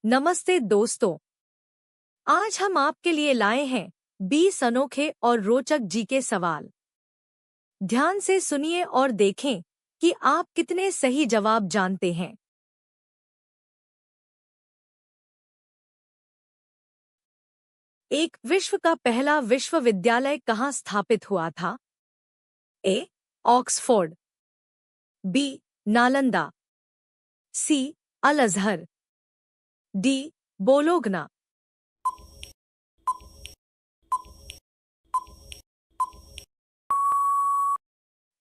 नमस्ते दोस्तों। आज हम आपके लिए लाए हैं 20 अनोखे और रोचक जीके सवाल। ध्यान से सुनिए और देखें कि आप कितने सही जवाब जानते हैं। एक विश्व का पहला विश्वविद्यालय कहाँ स्थापित हुआ था? A. Oxford, B. Nalanda, C. Al Azhar, D. Bologna.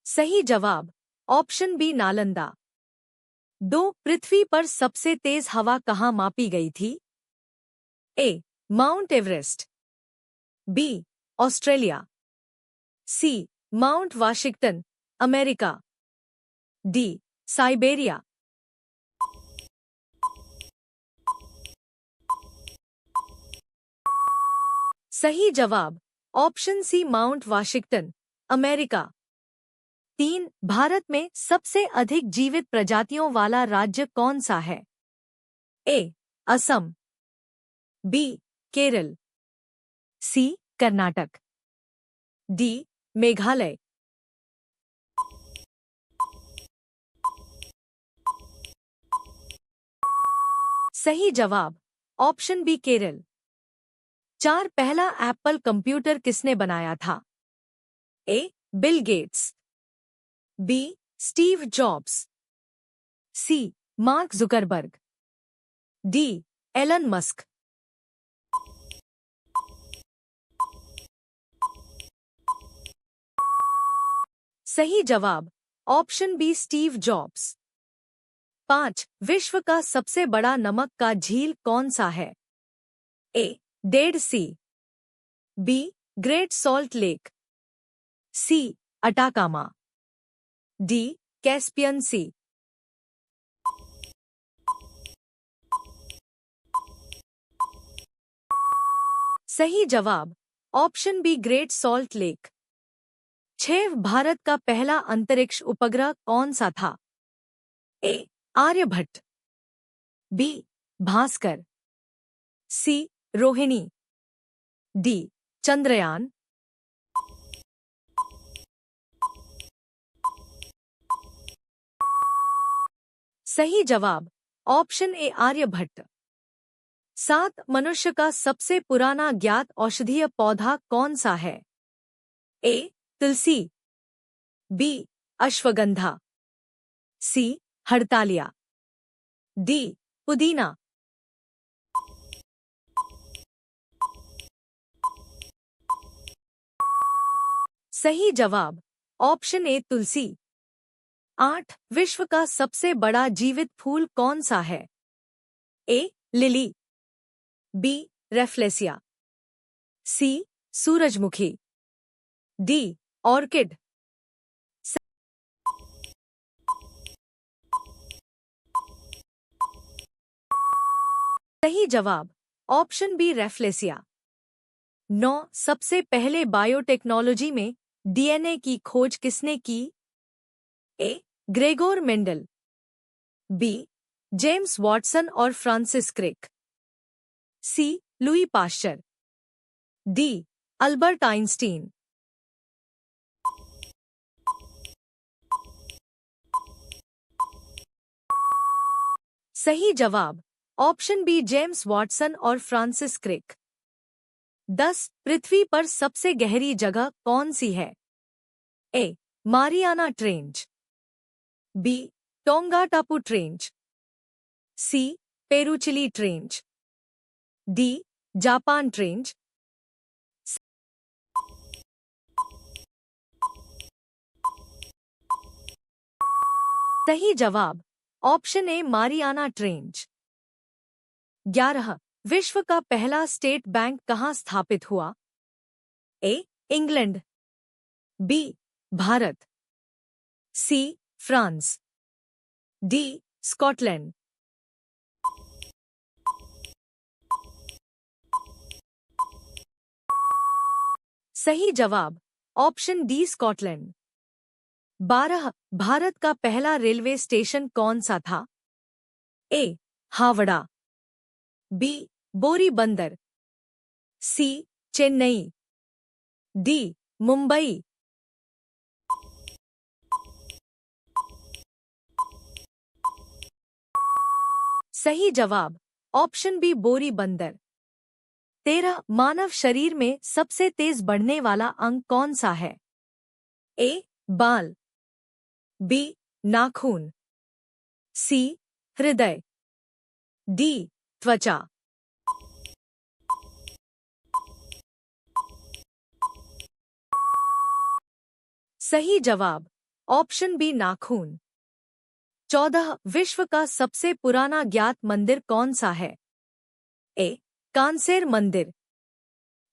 सही जवाब ऑप्शन बी नालंदा। 2. पृथ्वी पर सबसे तेज हवा कहाँ मापी गई थी? A. Mount Everest, B. Australia, C. Mount Washington, America, D. Siberia. सही जवाब option C Mount Washington, America. 3. Bharat में सबसे अधिक जीवित प्रजातियों वाला राज्य कौन सा है? ए. असम, बी. केरल, सी. कर्नाटक, डी. मेघालय। सही जवाब ऑप्शन बी केरल। 4. पहला एप्पल कंप्यूटर किसने बनाया था? A. Bill Gates, B. Steve Jobs, C. Mark Zuckerberg, D. Elon Musk. सही जवाब ऑप्शन बी स्टीव जॉब्स। 5. विश्व का सबसे बड़ा नमक का झील कौन सा है? A. Dead Sea, B. Great Salt Lake, C. Atacama, D. Caspian Sea. सही जवाब option B Great Salt Lake. 6. Bharat का पहला अंतरिक्ष उपग्रह कौन सा था? A. Aryabhata, B. Bhaskara, C. Rohini, D. Chandrayaan. सही जवाब ऑप्शन ए आर्यभट्ट। 7. मनुष्य का सबसे पुराना ज्ञात औषधीय पौधा कौन सा है? ए. तुलसी, बी. अश्वगंधा, सी. हड़तालिया, डी. पुदीना। सही जवाब ऑप्शन ए तुलसी। 8. विश्व का सबसे बड़ा जीवित फूल कौन सा है? A. Lily, B. Rafflesia, C. सूरजमुखी, डी. ऑर्किड। सही जवाब ऑप्शन बी रेफ्लेसिया। 9. सबसे पहले बायोटेक्नोलॉजी में डीएनए की खोज किसने की? A. Gregor Mendel, B. James Watson और Francis Crick, C. Louis Pasteur, D. Albert Einstein. सही जवाब ऑप्शन बी जेम्स वॉटसन और फ्रांसिस क्रिक। 10. पृथ्वी पर सबसे गहरी जगह कौन सी है? A. Mariana trench, B. Tonga टापू trench, C. Peru Chile trench, D. Japan trench. सही जवाब ऑप्शन ए मारियाना ट्रेंच। 11. विश्व का पहला स्टेट बैंक कहाँ स्थापित हुआ? A. England, B. Bharat, C. France, D. Scotland. सही जवाब ऑप्शन डी स्कॉटलैंड। 12. भारत का पहला रेलवे स्टेशन कौन सा था? ए. हावड़ा, बी बोरीबंदर, सी चेन्नई, डी मुंबई। सही जवाब ऑप्शन बी बोरीबंदर। 13 मानव शरीर में सबसे तेज बढ़ने वाला अंग कौन सा है? ए बाल, बी नाखून, सी हृदय, डी त्वचा। सही जवाब ऑप्शन बी नाखून। 14 विश्व का सबसे पुराना ज्ञात मंदिर कौन सा है? ए कांसेर मंदिर,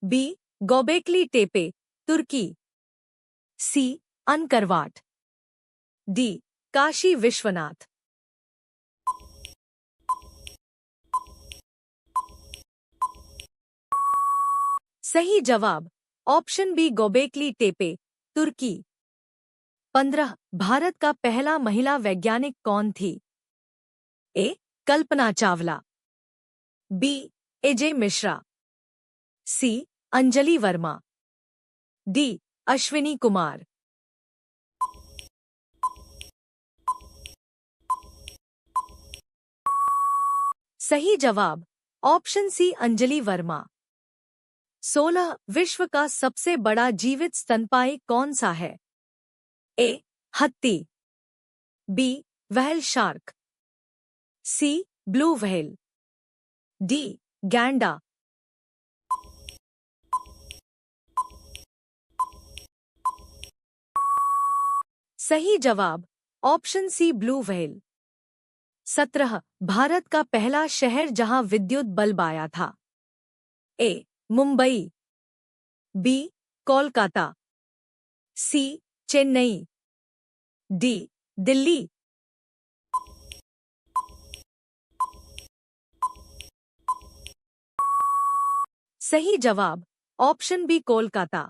बी गोबेकली टेपे तुर्की, सी अनकरवाट, डी काशी विश्वनाथ। सही जवाब ऑप्शन बी गोबेकली टेपे तुर्की। 15 भारत का पहला महिला वैज्ञानिक कौन थी? ए कल्पना चावला, बी एजे मिश्रा, सी अंजलि वर्मा, डी अश्विनी कुमार। सही जवाब ऑप्शन सी अंजलि वर्मा। 16 विश्व का सबसे बड़ा जीवित स्तनपायी कौन सा है? ए हत्ती, B whale shark, C blue whale, D गैंडा। सही जवाब option C blue whale. 17 Bharat का पहला शहर जहां विद्युत बल्ब आया था? A Mumbai, B Kolkata, C Chennai, D Delhi. सही जवाब ऑप्शन बी कोलकाता।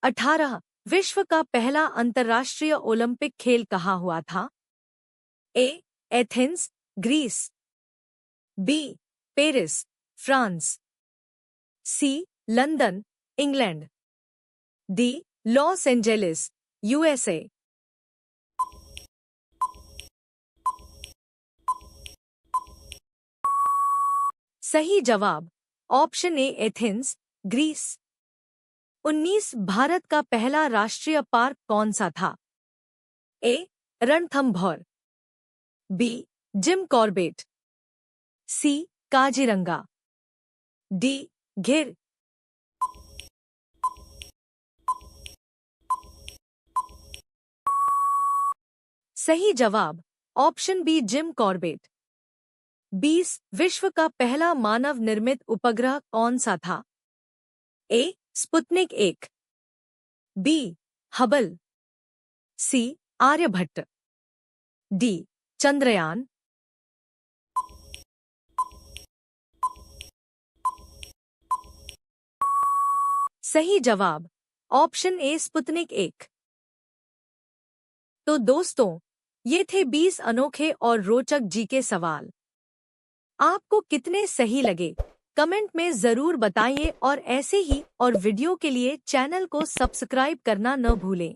18 विश्व का पहला अंतर्राष्ट्रीय ओलंपिक खेल कहाँ हुआ था? A Athens Greece, B Paris France, C London England, D Los Angeles USA. सही जवाब option A Athens Greece. 19 Bharat का पहला राष्ट्रीय पार्क कौन सा था? A Ranthambore, B Jim Corbett, C Kaziranga, D Gir. सही जवाब ऑप्शन बी जिम कॉर्बेट। 20 विश्व का पहला मानव निर्मित उपग्रह कौन सा था? ए स्पुतनिक 1, बी हबल, सी आर्यभट्ट, डी चंद्रयान। सही जवाब ऑप्शन ए स्पुतनिक 1। तो दोस्तों, ये थे 20 अनोखे और रोचक जीके सवाल। आपको कितने सही लगे कमेंट में जरूर बताइए और ऐसे ही और वीडियो के लिए चैनल को सब्सक्राइब करना न भूलें।